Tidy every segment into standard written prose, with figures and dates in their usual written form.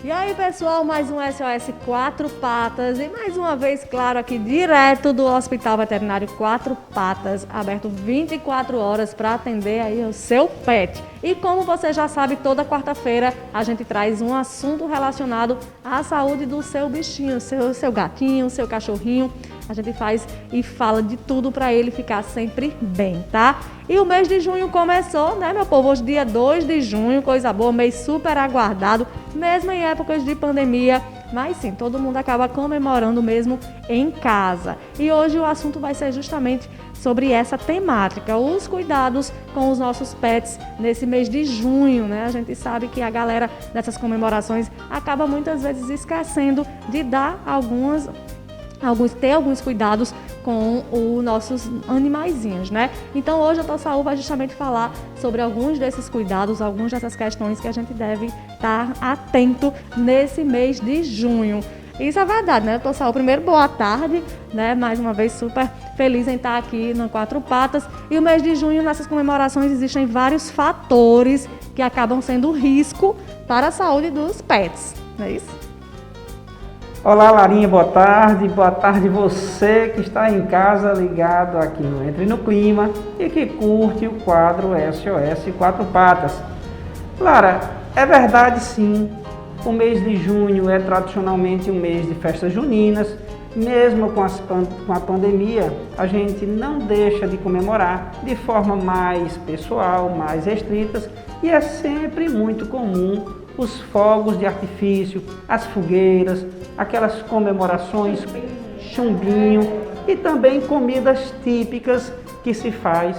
E aí, pessoal, mais um SOS Quatro Patas e mais uma vez, claro, aqui direto do Hospital Veterinário Quatro Patas, aberto 24 horas para atender aí o seu pet. E como você já sabe, toda quarta-feira a gente traz um assunto relacionado à saúde do seu bichinho, seu gatinho, seu cachorrinho. A gente faz e fala de tudo para ele ficar sempre bem, tá? E o mês de junho começou, né, meu povo? Hoje, dia 2 de junho, coisa boa, mês super aguardado, mesmo em épocas de pandemia. Mas sim, todo mundo acaba comemorando mesmo em casa. E hoje o assunto vai ser justamente sobre essa temática, os cuidados com os nossos pets nesse mês de junho, né? A gente sabe que a galera dessas comemorações acaba muitas vezes esquecendo de dar alguns cuidados com os nossos animaizinhos, né? Então hoje a Tossaú vai justamente falar sobre alguns desses cuidados, algumas dessas questões que a gente deve estar atento nesse mês de junho. Isso é verdade, né, Tossaú? Primeiro, boa tarde, né? Mais uma vez super feliz em estar aqui no Quatro Patas. E o mês de junho, nessas comemorações, existem vários fatores que acabam sendo risco para a saúde dos pets, não é isso? Olá, Larinha, boa tarde você que está em casa ligado aqui no Entre no Clima e que curte o quadro SOS Quatro Patas. Lara, é verdade sim, o mês de junho é tradicionalmente um mês de festas juninas, mesmo com a pandemia, a gente não deixa de comemorar de forma mais pessoal, mais restritas, e é sempre muito comum os fogos de artifício, as fogueiras, aquelas comemorações, chumbinho e também comidas típicas que se faz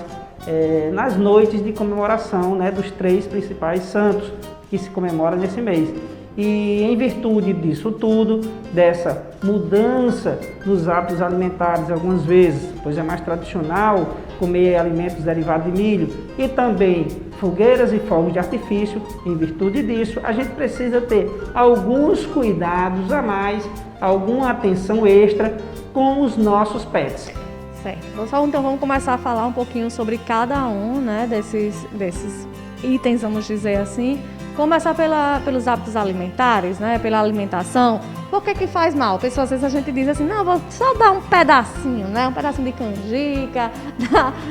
nas noites de comemoração, né, dos 3 principais santos que se comemora nesse mês. E em virtude disso tudo, dessa mudança nos hábitos alimentares algumas vezes, pois é mais tradicional comer alimentos derivados de milho e também fogueiras e fogos de artifício, em virtude disso, a gente precisa ter alguns cuidados a mais, alguma atenção extra com os nossos pets. Certo. Então vamos começar a falar um pouquinho sobre cada um, né, desses itens, vamos dizer assim. Começar pelos hábitos alimentares, né, pela alimentação. Por que faz mal? Pessoas, às vezes a gente diz assim, não, vou só dar um pedacinho, né, um pedacinho de canjica,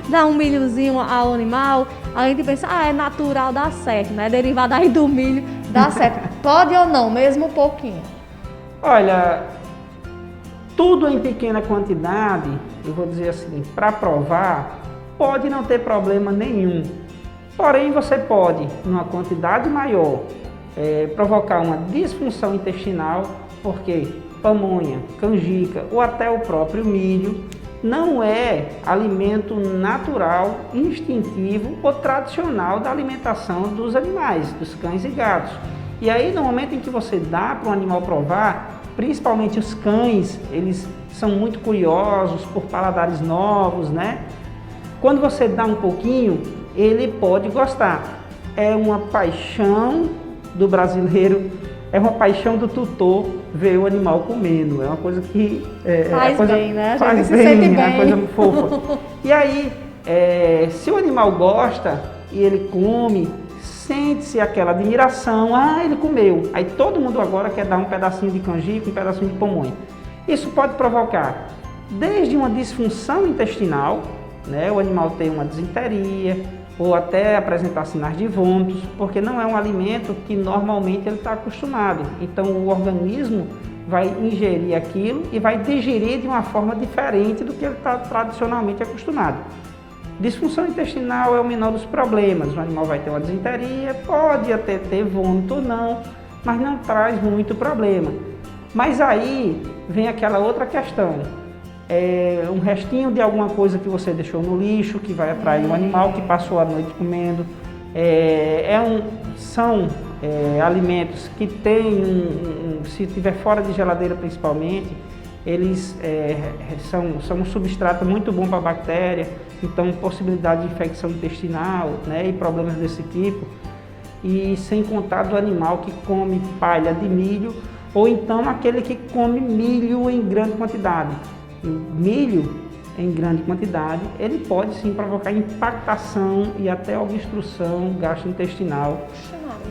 dar um milhozinho ao animal. A gente pensa, é natural, dá certo, né, derivado aí do milho, dá certo. Pode ou não, mesmo um pouquinho? Olha, tudo em pequena quantidade, eu vou dizer assim, para provar, pode não ter problema nenhum. Porém, você pode, numa quantidade maior, provocar uma disfunção intestinal, porque pamonha, canjica ou até o próprio milho não é alimento natural, instintivo ou tradicional da alimentação dos animais, dos cães e gatos. E aí, no momento em que você dá para o animal provar, principalmente os cães, eles são muito curiosos por paladares novos, né? Quando você dá um pouquinho, ele pode gostar. É uma paixão do brasileiro, é uma paixão do tutor ver o animal comendo. É uma coisa que faz bem, né? Faz bem, é uma coisa fofa. E aí, se o animal gosta e ele come, sente-se aquela admiração. Ele comeu. Aí todo mundo agora quer dar um pedacinho de canjica, um pedacinho de pamonha. Isso pode provocar desde uma disfunção intestinal, né? O animal tem uma disenteria, ou até apresentar sinais de vômitos, porque não é um alimento que normalmente ele está acostumado. Então o organismo vai ingerir aquilo e vai digerir de uma forma diferente do que ele está tradicionalmente acostumado. Disfunção intestinal é o menor dos problemas. O animal vai ter uma disenteria, pode até ter vômito ou não, mas não traz muito problema. Mas aí vem aquela outra questão. Um restinho de alguma coisa que você deixou no lixo, que vai atrair um animal que passou a noite comendo. São alimentos que têm, se estiver fora de geladeira principalmente, eles são um substrato muito bom para a bactéria, então possibilidade de infecção intestinal, né, e problemas desse tipo. E sem contar do animal que come palha de milho, ou então aquele que come milho em grande quantidade. Milho em grande quantidade, ele pode sim provocar impactação e até obstrução gastrointestinal.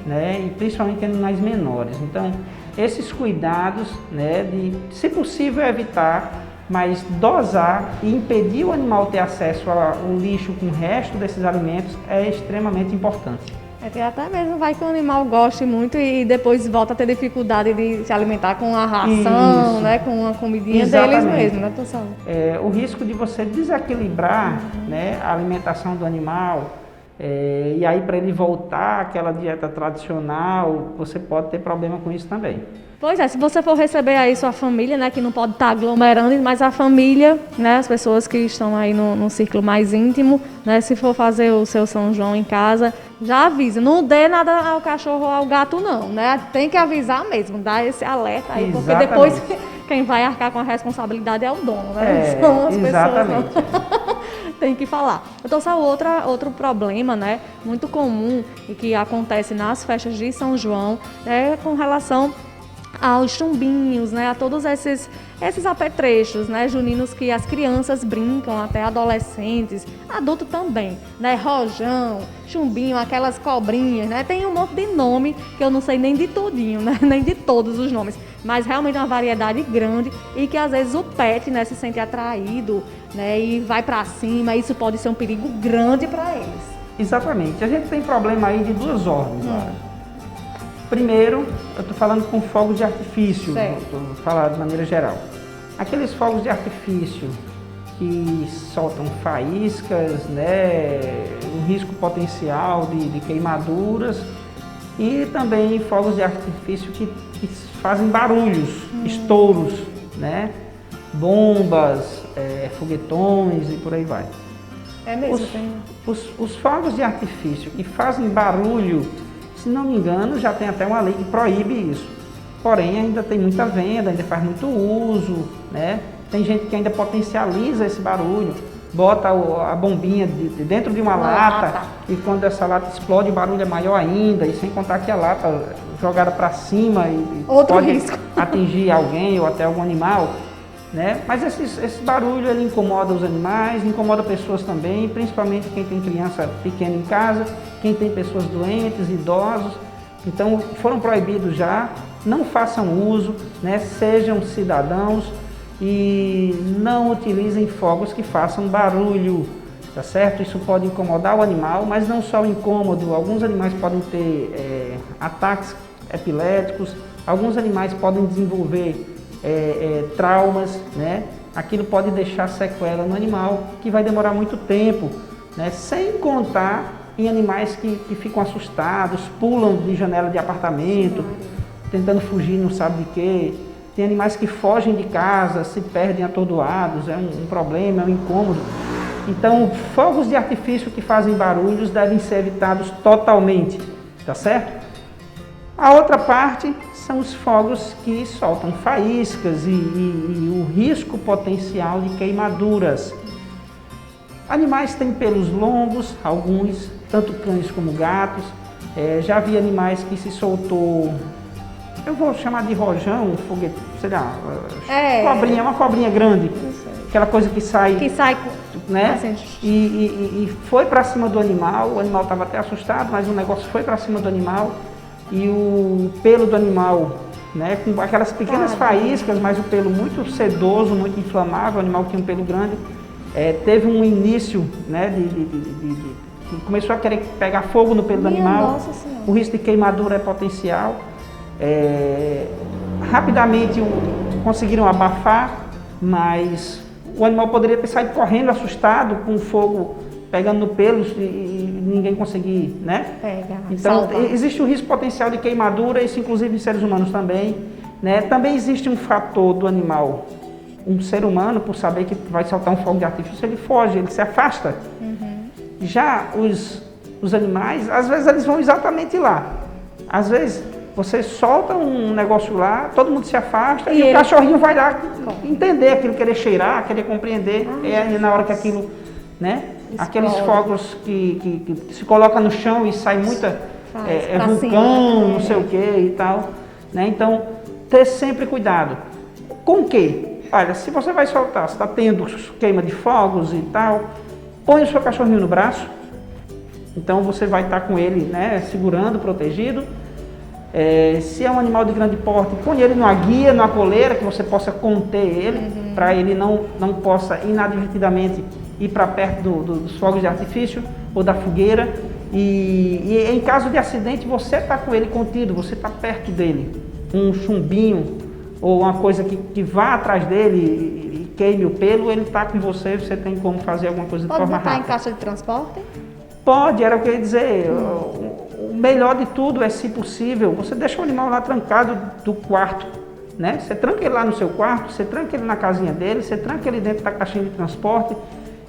né, e principalmente animais menores. Então, esses cuidados, né, de, se possível, evitar, mas dosar e impedir o animal ter acesso ao lixo com o resto desses alimentos é extremamente importante. Que até mesmo vai que o animal goste muito e depois volta a ter dificuldade de se alimentar com a ração, né, com a comidinha deles mesmo, né, pessoal? O risco de você desequilibrar, né, a alimentação do animal, e aí para ele voltar àquela dieta tradicional, você pode ter problema com isso também. Pois é, se você for receber aí sua família, né, que não pode estar aglomerando, mas a família, né, as pessoas que estão aí no círculo mais íntimo, né, se for fazer o seu São João em casa, já avisa, não dê nada ao cachorro ou ao gato não, né, tem que avisar mesmo, dar esse alerta aí, porque depois quem vai arcar com a responsabilidade é o dono, né, são as pessoas. Tem que falar. Então, só outro problema, né, muito comum e que acontece nas festas de São João, é com relação aos chumbinhos, né, a todos esses apetrechos, né, juninos que as crianças brincam, até adolescentes, adulto também, né, rojão, chumbinho, aquelas cobrinhas, né, tem um monte de nome que eu não sei nem de tudinho, né, nem de todos os nomes, mas realmente é uma variedade grande e que às vezes o pet, né, se sente atraído, né, e vai para cima, isso pode ser um perigo grande para eles. Exatamente, a gente tem problema aí de duas ordens, Lara. Primeiro, eu estou falando com fogos de artifício, vou falar de maneira geral. Aqueles fogos de artifício que soltam faíscas, né, um risco potencial de queimaduras, e também fogos de artifício que fazem barulhos, estouros, né, bombas, foguetões e por aí vai. É mesmo? Os fogos de artifício que fazem barulho, se não me engano, já tem até uma lei que proíbe isso. Porém, ainda tem muita venda, ainda faz muito uso, né? Tem gente que ainda potencializa esse barulho, bota a bombinha dentro de uma lata e quando essa lata explode o barulho é maior ainda, e sem contar que a lata jogada para cima e pode atingir alguém ou até algum animal, né? Mas esse barulho ele incomoda os animais, incomoda pessoas também, principalmente quem tem criança pequena em casa, quem tem pessoas doentes, idosos. Então foram proibidos já, não façam uso, né? Sejam cidadãos e não utilizem fogos que façam barulho, tá certo? Isso pode incomodar o animal, mas não só o incômodo, alguns animais podem ter ataques epiléticos, alguns animais podem desenvolver traumas, né? Aquilo pode deixar sequela no animal, que vai demorar muito tempo, né? Sem contar em animais que ficam assustados, pulam de janela de apartamento, tentando fugir não sabe de quê. Tem animais que fogem de casa, se perdem atordoados, é um problema, é um incômodo. Então, fogos de artifício que fazem barulhos devem ser evitados totalmente, tá certo? A outra parte são os fogos que soltam faíscas e o risco potencial de queimaduras. Animais têm pelos longos, alguns, tanto cães como gatos. Já vi animais que se soltou, eu vou chamar de rojão, um foguete, sei lá, cobrinha, uma cobrinha grande, aquela coisa que sai, né? E foi para cima do animal, o animal estava até assustado, mas o negócio foi para cima do animal. E o pelo do animal, né, com aquelas pequenas faíscas, mas o pelo muito sedoso, muito inflamável, o animal tinha um pelo grande, teve um início, né, de começou a querer pegar fogo no pelo do animal, o risco de queimadura é potencial. Rapidamente conseguiram abafar, mas o animal poderia ter saído correndo assustado com o fogo pegando no pelo e ninguém conseguir, né? Então, existe o risco potencial de queimadura, isso inclusive em seres humanos também, né? Também existe um fator do animal, um ser humano, por saber que vai soltar um fogo de artifício, ele foge, ele se afasta. Já os animais, às vezes eles vão exatamente lá. Às vezes você solta um negócio lá, todo mundo se afasta e o cachorrinho vai lá entender aquilo, querer cheirar, querer compreender, na hora que aquilo, né? Aqueles fogos que se coloca no chão e sai muita vulcão, não sei o que e tal, né? Então, ter sempre cuidado. Com o quê? Olha, se você vai soltar, se está tendo queima de fogos e tal, põe o seu cachorrinho no braço. Então você vai estar com ele, né, segurando, protegido. Se é um animal de grande porte, põe ele numa guia, numa coleira, que você possa conter ele, para ele não possa inadvertidamente ir para perto dos fogos de artifício ou da fogueira. E em caso de acidente, você está com ele contido, você está perto dele. Um chumbinho ou uma coisa que vá atrás dele e queime o pelo, ele está com você, você tem como fazer alguma coisa de forma rápida. Pode botar em caixa de transporte? Pode, era o que eu ia dizer. O melhor de tudo é, se possível, você deixa o animal lá trancado do quarto, né? Você tranca ele lá no seu quarto, você tranca ele na casinha dele, você tranca ele dentro da caixinha de transporte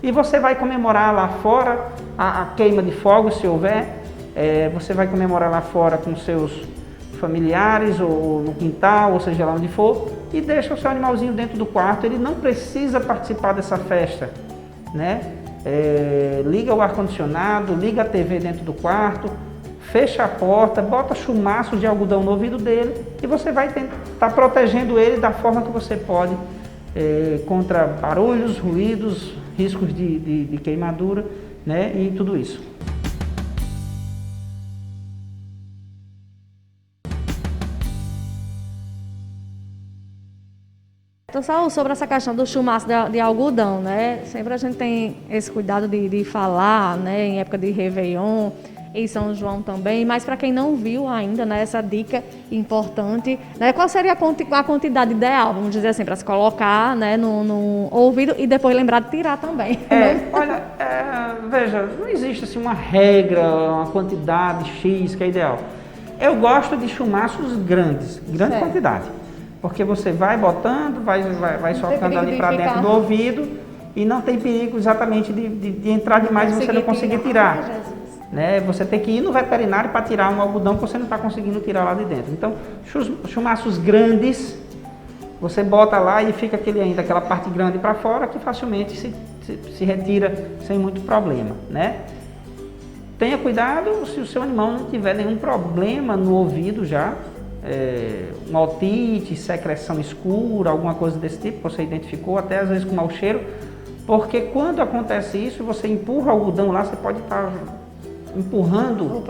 e você vai comemorar lá fora a queima de fogos, se houver. Você vai comemorar lá fora com seus familiares ou no quintal, ou seja lá onde for, e deixa o seu animalzinho dentro do quarto. Ele não precisa participar dessa festa, né? Liga o ar-condicionado, liga a TV dentro do quarto, fecha a porta, bota chumaço de algodão no ouvido dele e você vai estar protegendo ele da forma que você pode, contra barulhos, ruídos, riscos de queimadura, né? E tudo isso. Então, Saul, sobre essa questão do chumaço de algodão, né? Sempre a gente tem esse cuidado de falar, né? Em época de Réveillon, em São João também, mas para quem não viu ainda, né? Essa dica importante, né? Qual seria a quantidade ideal, vamos dizer assim, para se colocar, né? No ouvido e depois lembrar de tirar também. Olha, veja, não existe assim uma regra, uma quantidade X que é ideal. Eu gosto de chumaços grande quantidade. Porque você vai botando, vai socando ali para dentro do ouvido e não tem perigo exatamente de entrar demais e você não conseguir tirar. Né? Você tem que ir no veterinário para tirar um algodão que você não está conseguindo tirar lá de dentro. Então, chumaços grandes, você bota lá e fica aquela parte grande para fora que facilmente se retira sem muito problema, né? Tenha cuidado se o seu animal não tiver nenhum problema no ouvido já, uma otite, secreção escura, alguma coisa desse tipo, você identificou, até às vezes com mau cheiro, porque quando acontece isso, você empurra o algodão lá, você pode estar empurrando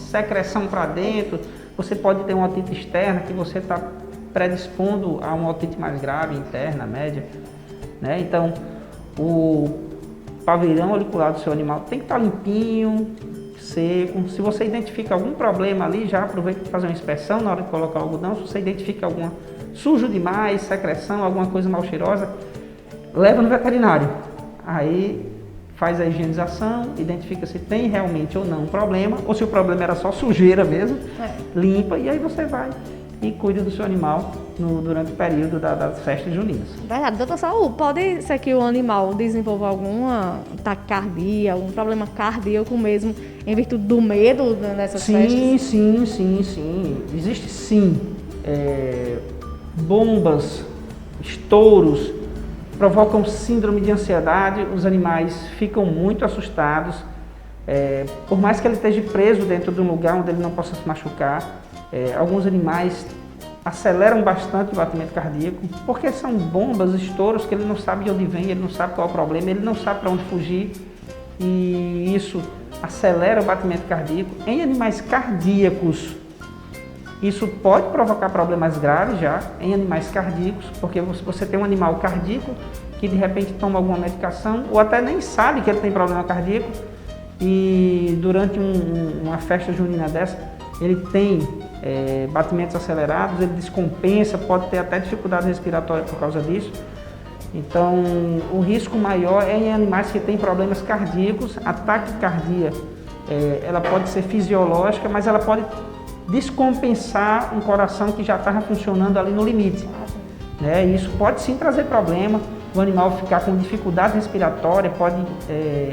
secreção para dentro, você pode ter uma otite externa que você está predispondo a uma otite mais grave, interna, média, né? Então, o pavilhão auricular do seu animal tem que estar limpinho, seco. Se você identifica algum problema ali, já aproveita para fazer uma inspeção na hora de colocar o algodão. Se você identifica alguma sujo demais, secreção, alguma coisa mal cheirosa, leva no veterinário. Aí faz a higienização, identifica se tem realmente ou não um problema, ou se o problema era só sujeira mesmo, limpa, e aí você vai e cuida do seu animal durante o período das festas juninas. Verdade. Doutor Saul, pode ser que o animal desenvolva alguma taquicardia, algum problema cardíaco mesmo, em virtude do medo nessas festas? Sim. Existe sim. Bombas, estouros, provocam síndrome de ansiedade, os animais ficam muito assustados, por mais que ele esteja preso dentro de um lugar onde ele não possa se machucar. Alguns animais aceleram bastante o batimento cardíaco, porque são bombas, estouros que ele não sabe de onde vem, ele não sabe qual é o problema, ele não sabe para onde fugir, e isso acelera o batimento cardíaco. Em animais cardíacos, isso pode provocar problemas graves já, em animais cardíacos, porque você tem um animal cardíaco que de repente toma alguma medicação, ou até nem sabe que ele tem problema cardíaco, e durante uma festa junina dessa, ele tem batimentos acelerados, ele descompensa, pode ter até dificuldade respiratória por causa disso. Então, o risco maior é em animais que têm problemas cardíacos. A taquicardia, ela pode ser fisiológica, mas ela pode descompensar um coração que já estava funcionando ali no limite. Né? E isso pode sim trazer problema, o animal ficar com dificuldade respiratória, pode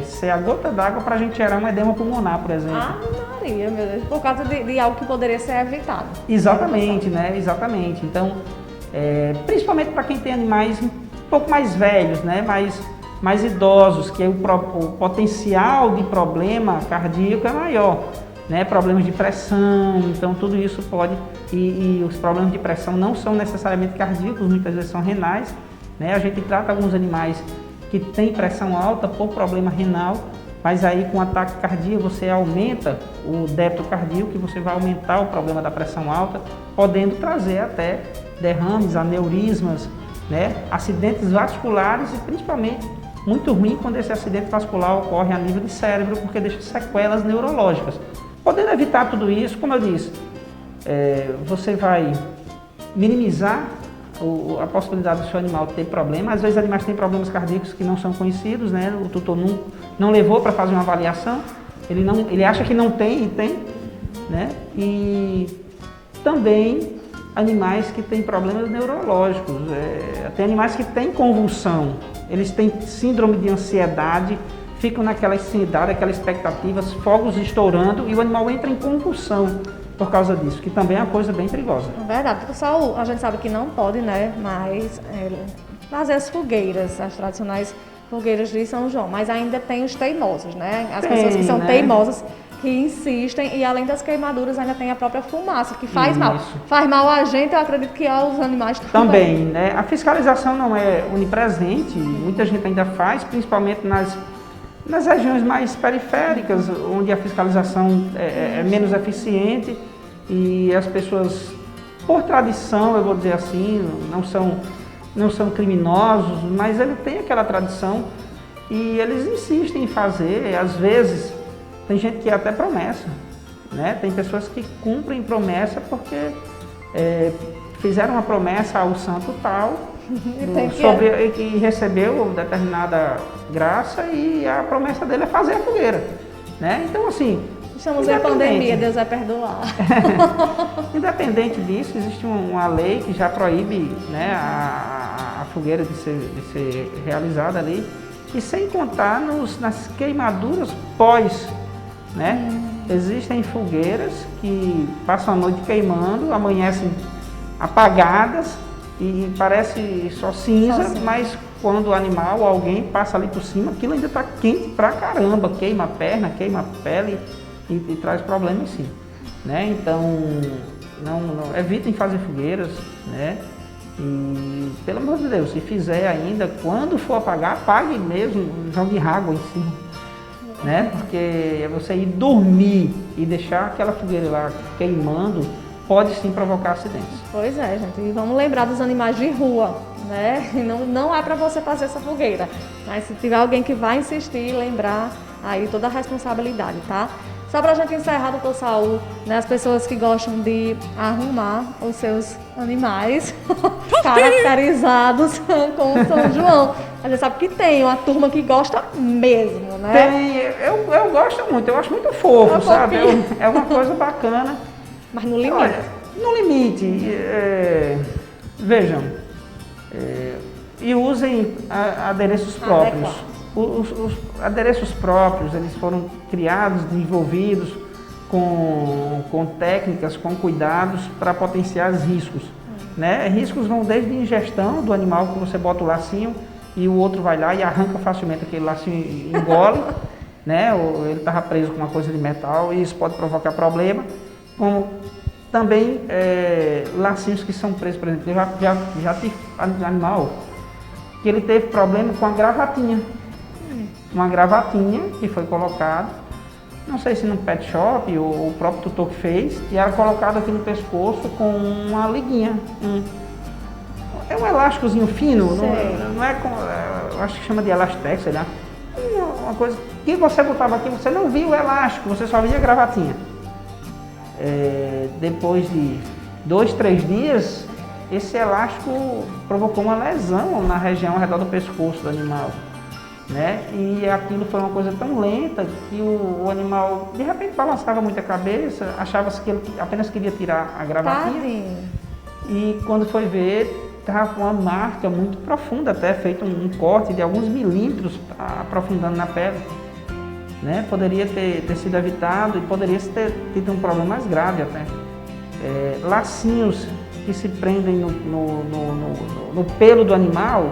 ser a gota d'água para a gente gerar um edema pulmonar, por exemplo. Ah, Maria, meu Deus, por causa de algo que poderia ser evitado. Exatamente, né? Exatamente. Então, principalmente para quem tem animais um pouco mais velhos, né? mais idosos, que o potencial de problema cardíaco é maior. Né, problemas de pressão, então tudo isso pode, e os problemas de pressão não são necessariamente cardíacos, muitas vezes são renais, né? A gente trata alguns animais que têm pressão alta por problema renal, mas aí com ataque cardíaco você aumenta o débito cardíaco, que você vai aumentar o problema da pressão alta, podendo trazer até derrames, aneurismas, né? Acidentes vasculares e principalmente muito ruim quando esse acidente vascular ocorre a nível de cérebro, porque deixa sequelas neurológicas. Podendo evitar tudo isso, como eu disse, você vai minimizar a possibilidade do seu animal ter problema. Às vezes animais têm problemas cardíacos que não são conhecidos, né? O tutor não levou para fazer uma avaliação, ele acha que não tem e tem, né? E também animais que têm problemas neurológicos, tem animais que têm convulsão, eles têm síndrome de ansiedade, ficam naquela ansiedade, aquelas expectativas, fogos estourando e o animal entra em convulsão por causa disso, que também é uma coisa bem perigosa. É verdade, pessoal, a gente sabe que não pode, né, mas fazer as fogueiras, as tradicionais fogueiras de São João, mas ainda tem os teimosos, né, as pessoas que são teimosas, que insistem, e além das queimaduras ainda tem a própria fumaça, que faz mal. Faz mal a gente, eu acredito que aos animais também. Né? A fiscalização não é onipresente, muita gente ainda faz, principalmente nas regiões mais periféricas, onde a fiscalização é menos eficiente e as pessoas, por tradição, eu vou dizer assim, não são criminosos, mas ele tem aquela tradição e eles insistem em fazer, às vezes. Tem gente que é até promessa, né? Tem pessoas que cumprem promessa porque fizeram uma promessa ao santo tal que recebeu determinada graça e a promessa dele é fazer a fogueira, né? Então assim, estamos em pandemia, Deus vai perdoar. Independente disso, existe uma lei que já proíbe, né, a fogueira de ser realizada ali, e sem contar nas queimaduras pós. Né? Existem fogueiras que passam a noite queimando, amanhecem apagadas e parece só cinza, mas quando o animal ou alguém passa ali por cima, aquilo ainda está quente pra caramba, queima a perna, queima a pele e traz problema em si. Né? Então, não evitem fazer fogueiras, né? E pelo amor de Deus, se fizer ainda, quando for apagar, apague mesmo, jogue água em cima. Né? Porque você ir dormir e deixar aquela fogueira lá queimando pode sim provocar acidentes. Pois é, gente. E vamos lembrar dos animais de rua, né? Não é para você fazer essa fogueira, mas se tiver alguém que vai insistir, lembrar aí toda a responsabilidade, tá? Só para a gente encerrar, doutor Saul, né, as pessoas que gostam de arrumar os seus animais caracterizados com o São João. A gente sabe que tem uma turma que gosta mesmo, né? Tem, eu gosto muito, eu acho muito fofo, sabe? É uma coisa bacana. Mas no limite. Olha, no limite, vejam, e usem adereços próprios. Os adereços próprios, eles foram criados, desenvolvidos com técnicas, com cuidados para potenciais riscos. Né? Riscos vão desde a ingestão do animal, que você bota o lacinho e o outro vai lá e arranca facilmente aquele lacinho e engole, né? Ou ele estava preso com uma coisa de metal e isso pode provocar problema. Como também lacinhos que são presos, por exemplo, eu já tive animal que ele teve problema com a gravatinha. Uma gravatinha que foi colocada, não sei se no pet shop ou o próprio tutor que fez, e era colocado aqui no pescoço com uma liguinha. É um elásticozinho fino, não é eu acho que chama de elastex, sei lá. Uma coisa que você botava aqui, você não via o elástico, você só via a gravatinha. Depois de 2, 3 dias, esse elástico provocou uma lesão na região ao redor do pescoço do animal. Né? E aquilo foi uma coisa tão lenta que o animal de repente balançava muito a cabeça, achava-se que ele apenas queria tirar a gravatinha. E quando foi ver, estava com uma marca muito profunda, até feito um corte de alguns milímetros aprofundando na pele. Né? Poderia ter sido evitado e poderia ter tido um problema mais grave até. Lacinhos que se prendem no pelo do animal,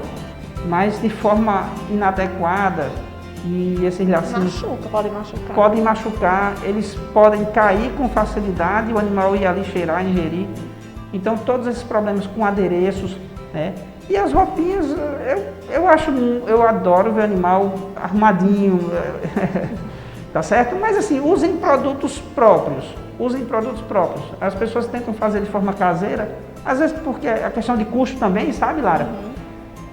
mas de forma inadequada, e esses lacinhos podem machucar, eles podem cair com facilidade e o animal ir ali cheirar, ingerir. Então todos esses problemas com adereços, né? E as roupinhas, eu adoro ver animal arrumadinho, tá certo? Mas assim, usem produtos próprios, As pessoas tentam fazer de forma caseira, às vezes porque a questão de custo também, sabe, Lara?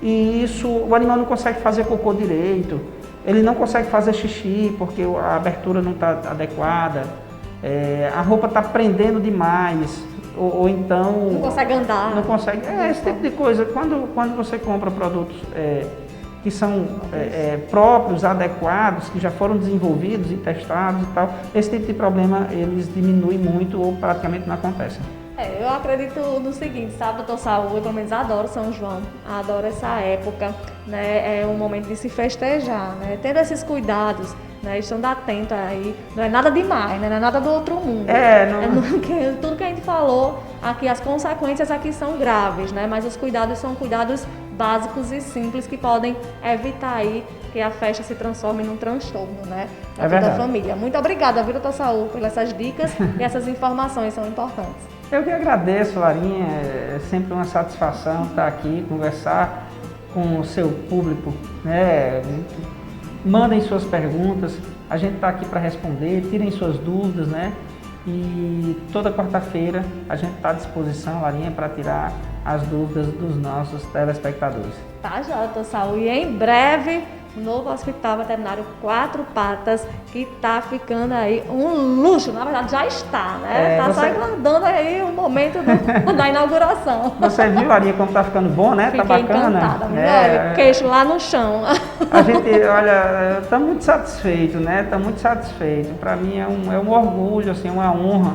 E isso, o animal não consegue fazer cocô direito, ele não consegue fazer xixi porque a abertura não está adequada, a roupa está prendendo demais, ou então... Não consegue andar. Não consegue, esse tipo de coisa. Quando você compra produtos que são próprios, adequados, que já foram desenvolvidos e testados e tal, esse tipo de problema eles diminuem muito ou praticamente não acontecem. Eu acredito no seguinte, sabe, doutor Saul, eu pelo menos adoro São João, adoro essa época, né, é um momento de se festejar, né, tendo esses cuidados, né, estando atento aí, não é nada demais, né, não é nada do outro mundo. Tudo que a gente falou aqui, as consequências aqui são graves, né, mas os cuidados são cuidados básicos e simples que podem evitar aí que a festa se transforme num transtorno, né, para toda a família. Muito obrigada, viu, doutor Saul, pelas essas dicas e essas informações são importantes. Eu que agradeço, Larinha, é sempre uma satisfação estar aqui, conversar com o seu público, né? Mandem suas perguntas, a gente está aqui para responder, tirem suas dúvidas, né? E toda quarta-feira a gente está à disposição, Larinha, para tirar as dúvidas dos nossos telespectadores. Tá, já, doutor Saul, e em breve o novo Hospital Veterinário Quatro Patas, que está ficando aí um luxo, na verdade já está, né? Só aguardando aí o momento da inauguração. Você viu, Larinha, como está ficando bom, né? Fiquei tá bacana. Encantada, olha, queixo lá no chão. A gente, olha, está muito satisfeito, né? Está muito satisfeito. Para mim é um orgulho, assim, uma honra.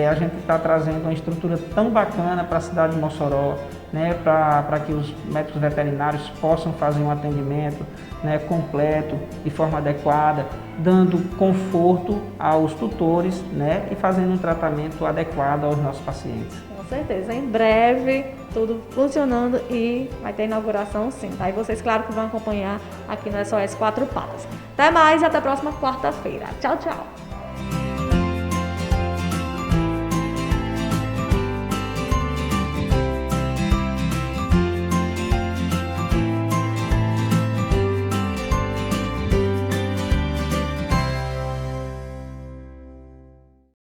A gente está trazendo uma estrutura tão bacana para a cidade de Mossoró, né, para que os médicos veterinários possam fazer um atendimento, né, completo, de forma adequada, dando conforto aos tutores, né, e fazendo um tratamento adequado aos nossos pacientes. Com certeza, em breve tudo funcionando e vai ter inauguração sim, tá? E vocês, claro, que vão acompanhar aqui no SOS Quatro Patas. Até mais e até a próxima quarta-feira. Tchau, tchau!